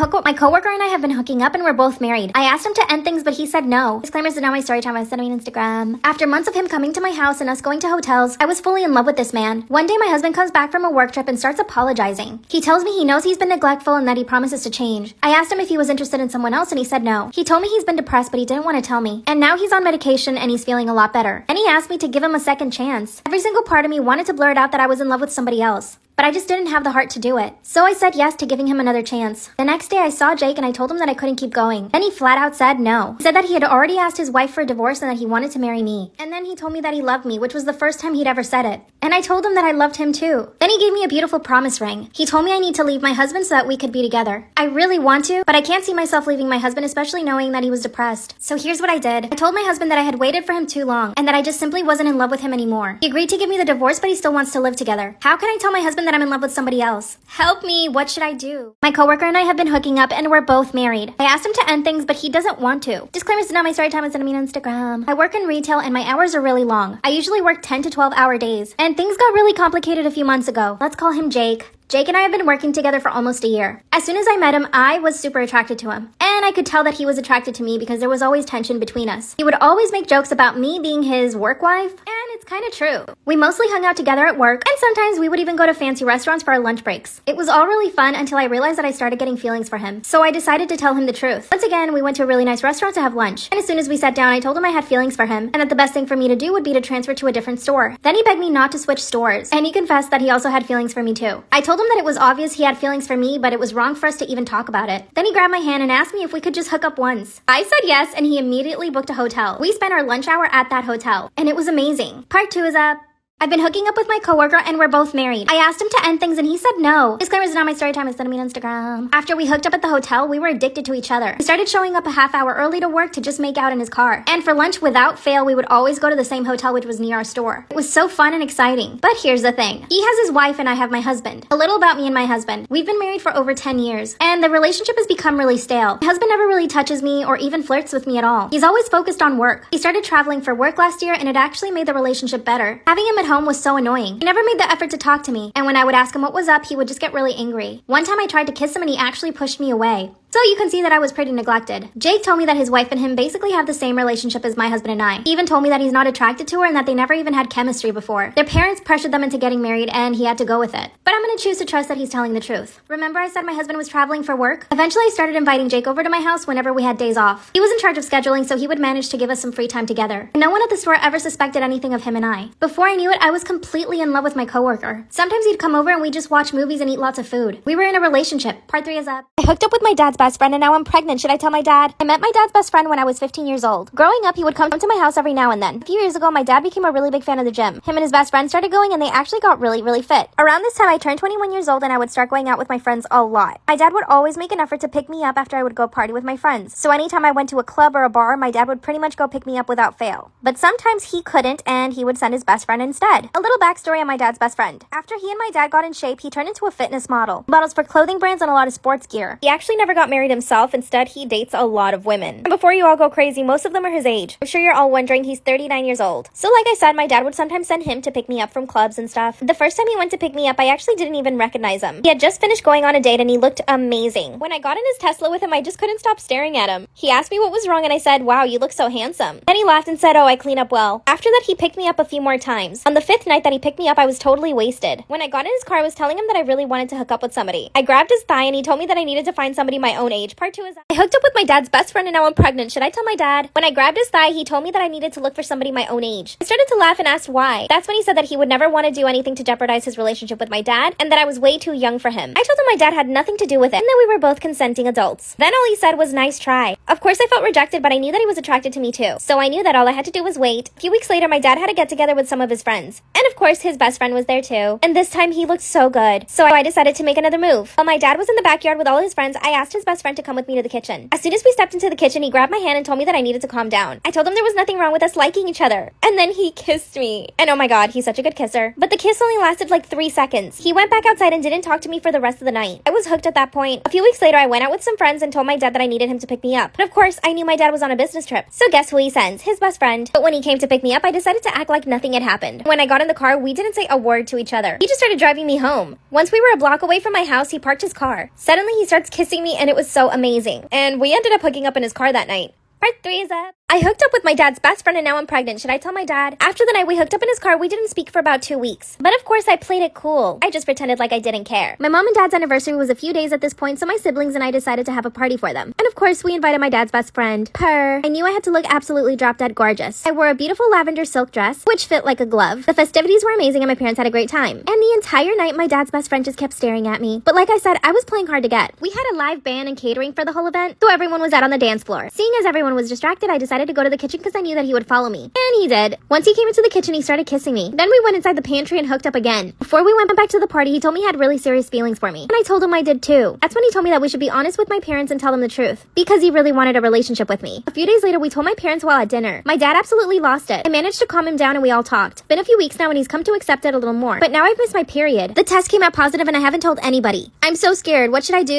My coworker and I have been hooking up and we're both married. I asked him to end things, but he said no. Disclaimers to know my story time. I sent him on Instagram. After months of him coming to my house and us going to hotels, I was fully in love with this man. One day my husband comes back from a work trip and starts apologizing. He tells me he knows he's been neglectful and that he promises to change. I asked him if he was interested in someone else and he said no. He told me he's been depressed, but he didn't want to tell me. And now he's on medication and he's feeling a lot better. And he asked me to give him a second chance. Every single part of me wanted to blurt out that I was in love with somebody else, but I just didn't have the heart to do it. So I said yes to giving him another chance. The next day I saw Jake and I told him that I couldn't keep going. Then he flat out said no. He said that he had already asked his wife for a divorce and that he wanted to marry me. And then he told me that he loved me, which was the first time he'd ever said it. And I told him that I loved him too. Then he gave me a beautiful promise ring. He told me I need to leave my husband so that we could be together. I really want to, but I can't see myself leaving my husband, especially knowing that he was depressed. So here's what I did. I told my husband that I had waited for him too long and that I just simply wasn't in love with him anymore. He agreed to give me the divorce, but he still wants to live together. How can I tell my husband that I'm in love with somebody else? Help me, what should I do? My coworker and I have been hooking up and we're both married. I asked him to end things, but he doesn't want to. Disclaimers to know my story time. Send me on Instagram. I work in retail and my hours are really long. I usually work 10 to 12 hour days, and things got really complicated a few months ago. Let's call him Jake. Jake and I have been working together for almost a year. As soon as I met him, I was super attracted to him. And I could tell that he was attracted to me because there was always tension between us. He would always make jokes about me being his work wife, and it's kind of true. We mostly hung out together at work, and sometimes we would even go to fancy restaurants for our lunch breaks. It was all really fun until I realized that I started getting feelings for him. So I decided to tell him the truth. Once again, we went to a really nice restaurant to have lunch. And as soon as we sat down, I told him I had feelings for him, and that the best thing for me to do would be to transfer to a different store. Then he begged me not to switch stores, and he confessed that he also had feelings for me too. I told him that it was obvious he had feelings for me, but it was wrong for us to even talk about it. Then he grabbed my hand and asked me if we could just hook up once. I said yes, and he immediately booked a hotel. We spent our lunch hour at that hotel, and it was amazing. Part 2 is up. I've been hooking up with my coworker and we're both married. I asked him to end things and he said no. Disclaimers not my story time. Send me on Instagram. After we hooked up at the hotel, we were addicted to each other. We started showing up a half hour early to work to just make out in his car. And for lunch, without fail, we would always go to the same hotel which was near our store. It was so fun and exciting. But here's the thing. He has his wife and I have my husband. A little about me and my husband. We've been married for over 10 years and the relationship has become really stale. My husband never really touches me or even flirts with me at all. He's always focused on work. He started traveling for work last year and it actually made the relationship better. Having him at home was so annoying. He never made the effort to talk to me, and when I would ask him what was up, he would just get really angry. One time I tried to kiss him and he actually pushed me away. So you can see that I was pretty neglected. Jake told me that his wife and him basically have the same relationship as my husband and I. He even told me that he's not attracted to her and that they never even had chemistry before. Their parents pressured them into getting married and he had to go with it. But I'm gonna choose to trust that he's telling the truth. Remember I said my husband was traveling for work? Eventually I started inviting Jake over to my house whenever we had days off. He was in charge of scheduling, so he would manage to give us some free time together. No one at the store ever suspected anything of him and I. Before I knew it, I was completely in love with my coworker. Sometimes he'd come over and we'd just watch movies and eat lots of food. We were in a relationship. Part 3 is up. I hooked up with my dad's best friend and now I'm pregnant. Should I tell my dad? I met my dad's best friend when I was 15 years old. Growing up, he would come to my house every now and then. A few years ago, my dad became a really big fan of the gym. Him and his best friend started going and they actually got really fit. Around this time, I turned 21 years old and I would start going out with my friends a lot. My dad would always make an effort to pick me up after I would go party with my friends. So anytime I went to a club or a bar, my dad would pretty much go pick me up without fail. But sometimes he couldn't and he would send his best friend instead. A little backstory on my dad's best friend. After he and my dad got in shape, he turned into a fitness model. Models for clothing brands and a lot of sports gear. He actually never got married himself. Instead, he dates a lot of women. And before you all go crazy, most of them are his age. I'm sure you're all wondering he's 39 years old. So like I said, my dad would sometimes send him to pick me up from clubs and stuff. The first time he went to pick me up, I actually didn't even recognize him. He had just finished going on a date and he looked amazing. When I got in his Tesla with him, I just couldn't stop staring at him. He asked me what was wrong and I said, "Wow, you look so handsome." Then he laughed and said, "Oh, I clean up well." After that, he picked me up a few more times. On the 5th night that he picked me up, I was totally wasted. When I got in his car, I was telling him that I really wanted to hook up with somebody. I grabbed his thigh and he told me that I needed to find somebody my own age. Part 2 is I hooked up with my dad's best friend and now I'm pregnant. Should I tell my dad? When I grabbed his thigh, he told me that I needed to look for somebody my own age. I started to laugh and asked why. That's when he said that he would never want to do anything to jeopardize his relationship with my dad and that I was way too young for him. I told him my dad had nothing to do with it and that we were both consenting adults. Then all he said was, "Nice try." Of course, I felt rejected, but I knew that he was attracted to me too. So I knew that all I had to do was wait. A few weeks later, my dad had a get together with some of his friends. And of course, his best friend was there too. And this time he looked so good. So I decided to make another move. While my dad was in the backyard with all his friends, I asked his best friend to come with me to the kitchen. As soon as we stepped into the kitchen, he grabbed my hand and told me that I needed to calm down. I told him there was nothing wrong with us liking each other. And then he kissed me. And oh my god, he's such a good kisser. But the kiss only lasted like 3 seconds. He went back outside and didn't talk to me for the rest of the night. I was hooked at that point. A few weeks later, I went out with some friends and told my dad that I needed him to pick me up. But of course, I knew my dad was on a business trip. So guess who he sends? His best friend. But when he came to pick me up, I decided to act like nothing had happened. When I got in the car, car, we didn't say a word to each other. He just started driving me home. Once we were a block away from my house, he parked his car. Suddenly, he starts kissing me, and it was so amazing. And we ended up hooking up in his car that night. Part 3 is up. I hooked up with my dad's best friend and now I'm pregnant. Should I tell my dad? After the night we hooked up in his car, we didn't speak for about 2 weeks. But of course, I played it cool. I just pretended like I didn't care. My mom and dad's anniversary was a few days at this point, so my siblings and I decided to have a party for them. And of course, we invited my dad's best friend. I knew I had to look absolutely drop dead gorgeous. I wore a beautiful lavender silk dress, which fit like a glove. The festivities were amazing and my parents had a great time. And the entire night, my dad's best friend just kept staring at me. But like I said, I was playing hard to get. We had a live band and catering for the whole event, so everyone was out on the dance floor. Seeing as everyone was distracted, I decided to go to the kitchen because I knew that he would follow me. And he did. Once he came into the kitchen, he started kissing me. Then we went inside the pantry and hooked up again. Before we went back to the party, he told me he had really serious feelings for me. And I told him I did too. That's when he told me that we should be honest with my parents and tell them the truth. Because he really wanted a relationship with me. A few days later, we told my parents while at dinner. My dad absolutely lost it. I managed to calm him down and we all talked. Been a few weeks now and he's come to accept it a little more. But now I've missed my period. The test came out positive and I haven't told anybody. I'm so scared. What should I do?